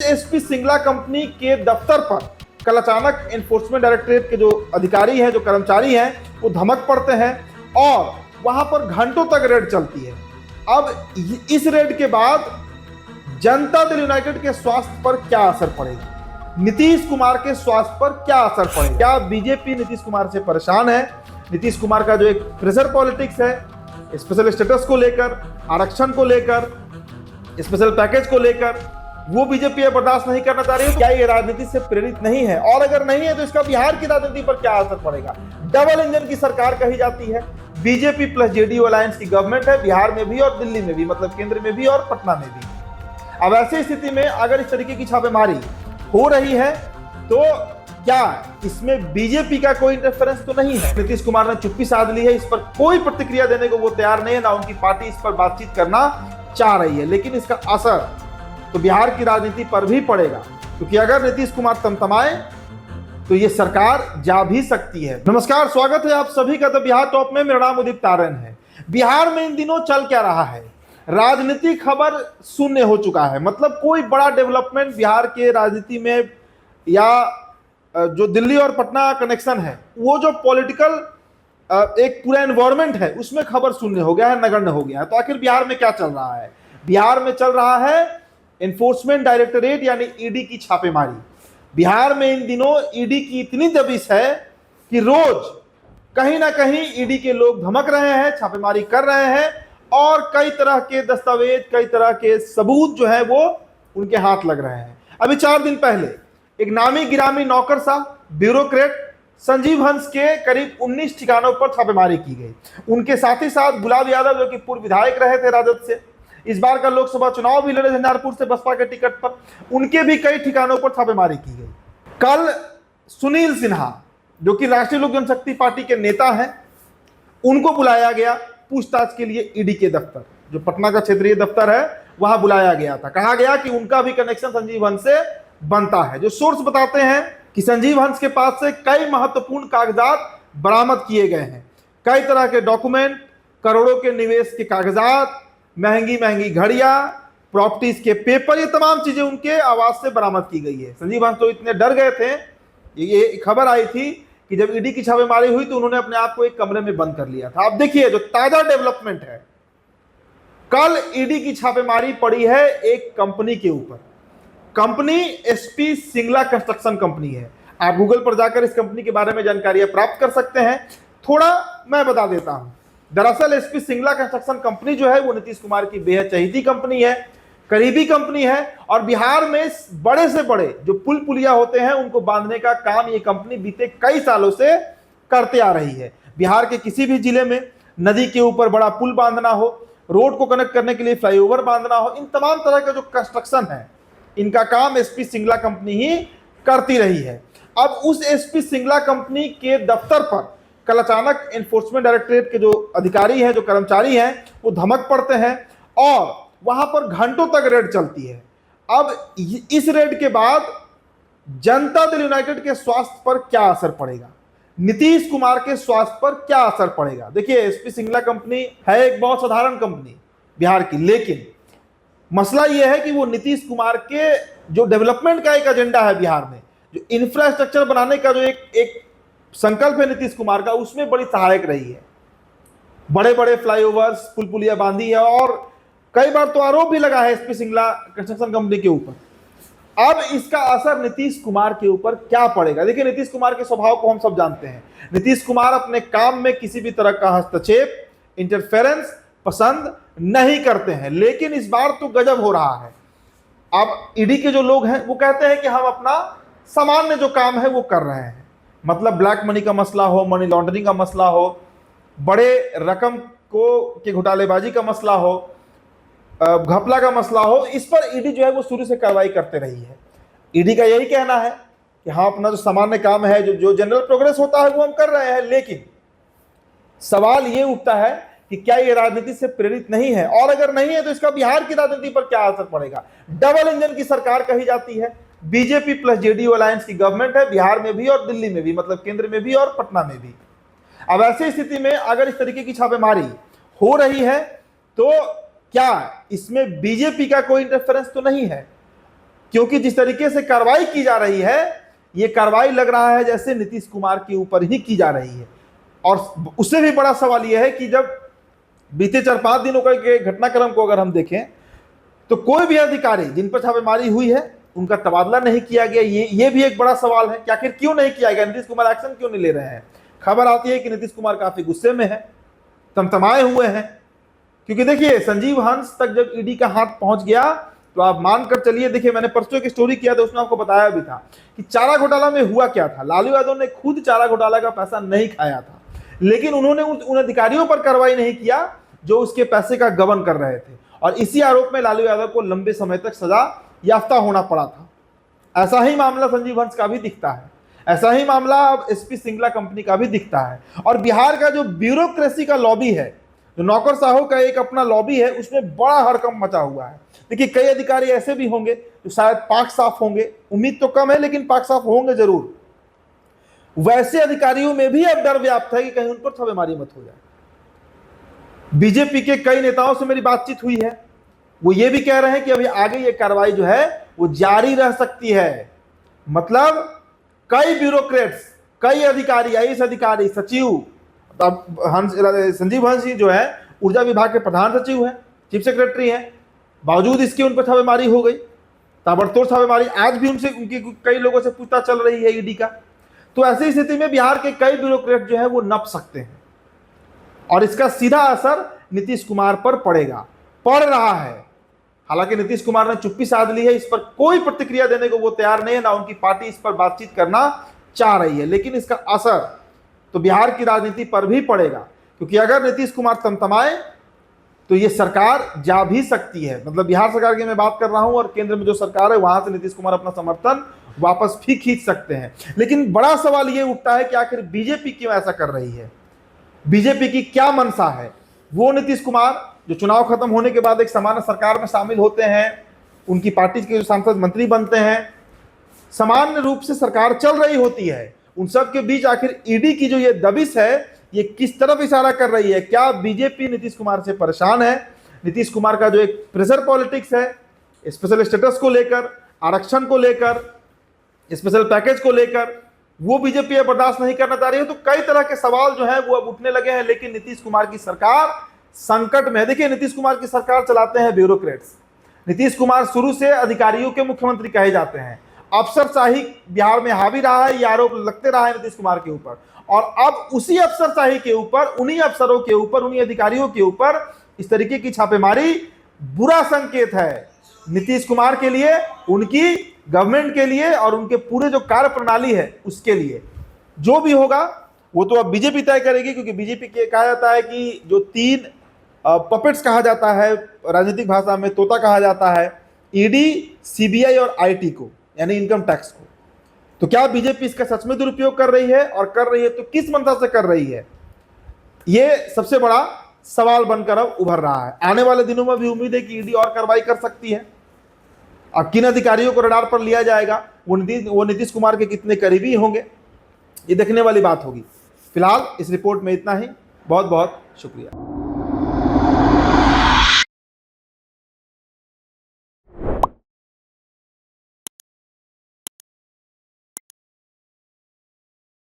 SP Singla company के दफ्तर पर कल अचानक एनफोर्समेंट डायरेक्टरेट के जो अधिकारी हैं, जो कर्मचारी हैं, वो धमक पड़ते हैं और वहां पर घंटों तक रेड चलती है। अब इस रेड के बाद जनता दल यूनाइटेड के स्वास्थ्य पर क्या असर पड़ेगा, नीतीश कुमार के स्वास्थ्य पर क्या असर पड़ेगा, क्या बीजेपी नीतीश कुमार से परेशान है, नीतीश कुमार का जो एक प्रेशर पॉलिटिक्स है, स्पेशल स्टेटस को लेकर, आरक्षण को लेकर, स्पेशल पैकेज को लेकर, वो बीजेपी बर्दाश्त नहीं करना चाह रही है। क्या ये राजनीति से प्रेरित नहीं है? और अगर नहीं है तो इसका बिहार की राजनीति पर क्या असर पड़ेगा? डबल इंजन की सरकार कही जाती है, बीजेपी प्लस जेडीयू अलायंस की गवर्नमेंट है, बिहार में भी और दिल्ली में भी, मतलब केंद्र में भी और पटना में भी। अब ऐसी स्थिति में अगर इस तरीके की छापेमारी हो रही है तो क्या इसमें बीजेपी का कोई इंटरफेरेंस तो नहीं है? नीतीश कुमार ने चुप्पी साध ली है, इस पर कोई प्रतिक्रिया देने को वो तैयार नहीं है, ना उनकी पार्टी इस पर बातचीत करना चाह रही है। लेकिन इसका असर तो बिहार की राजनीति पर भी पड़ेगा, क्योंकि अगर नीतीश कुमार तमतमाए तो ये सरकार जा भी सकती है। नमस्कार, स्वागत है आप सभी का द बिहार टॉप में। मेरा नाम उदित तारन है। बिहार में इन दिनों चल क्या रहा है? राजनीतिक खबर शून्य हो चुका है, मतलब कोई बड़ा डेवलपमेंट बिहार के राजनीति में या जो दिल्ली और पटना कनेक्शन है, वो जो पॉलिटिकल एक पूरा एनवायरमेंट है, उसमें खबर शून्य हो गया है, नगण्य हो गया है। तो आखिर बिहार में क्या चल रहा है? बिहार में चल रहा है एनफोर्समेंट डायरेक्टरेट यानी ईडी की छापेमारी। बिहार में इन दिनों ईडी की इतनी दबिश है कि रोज कहीं ना कहीं ईडी के लोग धमक रहे हैं, छापेमारी कर रहे हैं और कई तरह के दस्तावेज, कई तरह के सबूत जो है वो उनके हाथ लग रहे हैं। अभी 4 दिन पहले एक नामी गिरामी नौकरशाह ब्यूरोक्रेट संजीव हंस के करीब 19 ठिकानों पर छापेमारी की गई। उनके साथ ही साथ गुलाब यादव, जो कि पूर्व विधायक रहे थे राजद से, इस बार का लोकसभा चुनाव भी लड़े झंझारपुर से बसपा के टिकट पर, उनके भी कई ठिकानों पर छापेमारी की गई। कल सुनील सिन्हा, जो कि राष्ट्रीय लोक जनशक्ति पार्टी के नेता हैं, उनको बुलाया गया पूछताछ के लिए ईडी के दफ्तर, जो पटना का क्षेत्रीय दफ्तर है, वहां बुलाया गया था। कहा गया कि उनका भी कनेक्शन संजीव हंस से बनता है। जो सोर्स बताते हैं कि संजीव हंस के पास से कई महत्वपूर्ण कागजात बरामद किए गए हैं, कई तरह के डॉक्यूमेंट, करोड़ों के निवेश के कागजात, महंगी महंगी घड़ियां, प्रॉपर्टीज के पेपर, ये तमाम चीजें उनके आवाज से बरामद की गई है। संजीव हंस तो इतने डर गए थे, ये खबर आई थी कि जब ईडी की छापेमारी हुई तो उन्होंने अपने आप को एक कमरे में बंद कर लिया था। अब देखिए जो ताजा डेवलपमेंट है, कल ईडी की छापेमारी पड़ी है एक कंपनी के ऊपर। Company SP Singla construction company है। आप गूगल पर जाकर इस कंपनी के बारे में जानकारियां प्राप्त कर सकते हैं। थोड़ा मैं बता देता हूं। दरअसल एसपी सिंगला कंस्ट्रक्शन कंपनी जो है वो नीतीश कुमार की बेहद चहेती कंपनी है, करीबी कंपनी है, और बिहार में बड़े से बड़े जो पुल पुलिया होते हैं उनको बांधने का काम ये कंपनी बीते कई सालों से करते आ रही है। बिहार के किसी भी जिले में नदी के ऊपर बड़ा पुल बांधना हो, रोड को कनेक्ट करने के लिए फ्लाईओवर बांधना हो, इन तमाम तरह का जो कंस्ट्रक्शन है, इनका काम एसपी सिंगला कंपनी ही करती रही है। अब उस एसपी सिंगला कंपनी के दफ्तर पर कल अचानक एनफोर्समेंट डायरेक्टरेट के जो अधिकारी हैं, जो कर्मचारी हैं, वो धमक पड़ते हैं और वहां पर घंटों तक रेड चलती है। अब इस रेड के बाद जनता दल यूनाइटेड के स्वास्थ्य पर क्या असर पड़ेगा, नीतीश कुमार के स्वास्थ्य पर क्या असर पड़ेगा? देखिए, एसपी सिंगला कंपनी है एक बहुत साधारण कंपनी बिहार की, लेकिन मसला यह है कि वो नीतीश कुमार के जो डेवलपमेंट का एक एजेंडा है बिहार में, जो इंफ्रास्ट्रक्चर बनाने का जो एक संकल्प है नीतीश कुमार का, उसमें बड़ी सहायक रही है। बड़े बड़े फ्लाईओवर्स, पुल पुलिया बांधी है और कई बार तो आरोप भी लगा है एसपी सिंगला कंस्ट्रक्शन कंपनी के ऊपर। अब इसका असर नीतीश कुमार के ऊपर क्या पड़ेगा? देखिए, नीतीश कुमार के स्वभाव को हम सब जानते हैं। नीतीश कुमार अपने काम में किसी भी तरह का हस्तक्षेप, इंटरफेरेंस पसंद नहीं करते हैं, लेकिन इस बार तो गजब हो रहा है। अब ईडी के जो लोग हैं वो कहते हैं कि हम अपना सामान्य जो काम है वो कर रहे हैं, मतलब ब्लैक मनी का मसला हो, मनी लॉन्ड्रिंग का मसला हो, बड़े रकम के घोटालेबाजी का मसला हो, घपला का मसला हो, इस पर ईडी जो है वो शुरू से कार्रवाई करते रही है। ईडी का यही कहना है कि हाँ, अपना जो सामान्य काम है, जो जनरल प्रोग्रेस होता है वो हम कर रहे हैं। लेकिन सवाल ये उठता है कि क्या ये राजनीति से प्रेरित नहीं है? और अगर नहीं है तो इसका बिहार की राजनीति पर क्या असर पड़ेगा? डबल इंजन की सरकार कही जाती है, बीजेपी प्लस जेडीयू अलायंस की गवर्नमेंट है, बिहार में भी और दिल्ली में भी, मतलब केंद्र में भी और पटना में भी। अब ऐसी स्थिति में अगर इस तरीके की छापेमारी हो रही है तो क्या इसमें बीजेपी का कोई इंटरफेरेंस तो नहीं है? क्योंकि जिस तरीके से कार्रवाई की जा रही है, ये कार्रवाई लग रहा है जैसे नीतीश कुमार के ऊपर ही की जा रही है। और उससे भी बड़ा सवाल यह है कि जब बीते 4-5 दिनों के घटनाक्रम को अगर हम देखें तो कोई भी अधिकारी जिन पर छापेमारी हुई है उनका तबादला नहीं किया गया। ये भी एक बड़ा सवाल है कि आखिर क्यों नहीं किया गया, नीतीश कुमार एक्शन क्यों नहीं ले रहे हैं। खबर आती है कि नीतीश कुमार काफी गुस्से में है, तमतमाए हुए हैं, क्योंकि देखिए संजीव हंस तक जब ईडी का हाथ पहुंच गया तो आप मानकर चलिए, देखिए मैंने परसों की स्टोरी किया था, उसमें आपको बताया भी था कि चारा घोटाला में हुआ क्या था। लालू यादव ने खुद चारा घोटाला का पैसा नहीं खाया था, लेकिन उन्होंने उन अधिकारियों पर कार्रवाई नहीं किया जो उसके पैसे का गबन कर रहे थे, और इसी आरोप में लालू यादव को लंबे समय तक सजा याफ्ता होना पड़ा था। ऐसा ही मामला संजीव हंस का भी दिखता है, ऐसा ही मामला अब एसपी सिंगला कंपनी का भी दिखता है। और बिहार का जो ब्यूरोक्रेसी का लॉबी है, जो नौकरशाहों का एक अपना लॉबी है, उसमें बड़ा हड़कंप मचा हुआ है। देखिए कई अधिकारी ऐसे भी होंगे जो शायद पाक साफ होंगे, उम्मीद तो कम है लेकिन पाक साफ होंगे जरूर। वैसे अधिकारियों में भी अब डर व्याप्त है कि कहीं उन पर छापेमारी मत हो जाए। बीजेपी के कई नेताओं से मेरी बातचीत हुई है, वो ये भी कह रहे हैं कि अभी आगे ये कार्रवाई जो है वो जारी रह सकती है। मतलब कई ब्यूरोक्रेट्स, कई अधिकारी, आईएएस अधिकारी, सचिव, संजीव हंस जी जो है ऊर्जा विभाग के प्रधान सचिव हैं, चीफ सेक्रेटरी हैं, बावजूद इसके उन पर छापेमारी हो गई, ताबड़तोड़ छापेमारी। आज भी उनकी कई लोगों से पूछताछ चल रही है ईडी का। तो ऐसी स्थिति में बिहार के कई ब्यूरोक्रेट जो है वो नप सकते हैं, और इसका सीधा असर नीतीश कुमार पर पड़ेगा, पड़ रहा है। हालांकि नीतीश कुमार ने चुप्पी साध ली है, इस पर कोई प्रतिक्रिया देने को वो तैयार नहीं है, ना उनकी पार्टी इस पर बातचीत करना चाह रही है। लेकिन इसका असर तो बिहार की राजनीति पर भी पड़ेगा, क्योंकि अगर नीतीश कुमार तमतमाए तो ये सरकार जा भी सकती है। मतलब बिहार सरकार की मैं बात कर रहा हूं, और केंद्र में जो सरकार है वहां से नीतीश कुमार अपना समर्थन वापस भी खींच सकते हैं। लेकिन बड़ा सवाल ये उठता है कि आखिर बीजेपी क्यों ऐसा कर रही है, बीजेपी की क्या मंशा है। वो नीतीश कुमार जो चुनाव खत्म होने के बाद एक सामान्य सरकार में शामिल होते हैं, उनकी पार्टी के जो सांसद मंत्री बनते हैं, सामान्य रूप से सरकार चल रही होती है, उन सब के बीच आखिर ईडी की जो ये दबिश है ये किस तरफ इशारा कर रही है। क्या बीजेपी नीतीश कुमार से परेशान है? नीतीश कुमार का जो एक प्रेशर पॉलिटिक्स है, स्पेशल स्टेटस को लेकर, आरक्षण को लेकर, स्पेशल पैकेज को लेकर, वो बीजेपी बर्दाश्त नहीं करना चाह रही है। तो कई तरह के सवाल जो है वो अब उठने लगे हैं। लेकिन नीतीश कुमार की सरकार संकट में है। देखिए नीतीश कुमार की सरकार चलाते हैं ब्यूरोक्रेट्स। नीतीश कुमार शुरू से अधिकारियों के मुख्यमंत्री कहे जाते हैं। अफसरशाही बिहार में हावी रहा है, ये आरोप लगते रहा है नीतीश कुमार के ऊपर, और अब उसी अफसरशाही के ऊपर, उन्हीं अफसरों के ऊपर, उन्हीं अधिकारियों के ऊपर इस तरीके की छापेमारी बुरा संकेत है नीतीश कुमार के लिए, उनकी गवर्नमेंट के लिए, और उनके पूरे जो कार्य प्रणाली है उसके लिए। जो भी होगा वो तो अब बीजेपी तय करेगी, क्योंकि बीजेपी के कहा जाता है कि जो 3 पपेट्स कहा जाता है राजनीतिक भाषा में, तोता कहा जाता है, ईडी, सीबीआई और आईटी को, यानी इनकम टैक्स को। तो क्या बीजेपी इसका सच में दुरुपयोग कर रही है, और कर रही है तो किस मंशा से कर रही है, ये सबसे बड़ा सवाल बनकर अब उभर रहा है। आने वाले दिनों में भी उम्मीद है कि ईडी और कार्रवाई कर सकती है। अब किन अधिकारियों को रडार पर लिया जाएगा, वो नीतीश कुमार के कितने करीबी होंगे, ये देखने वाली बात होगी। फिलहाल इस रिपोर्ट में इतना ही। बहुत बहुत शुक्रिया।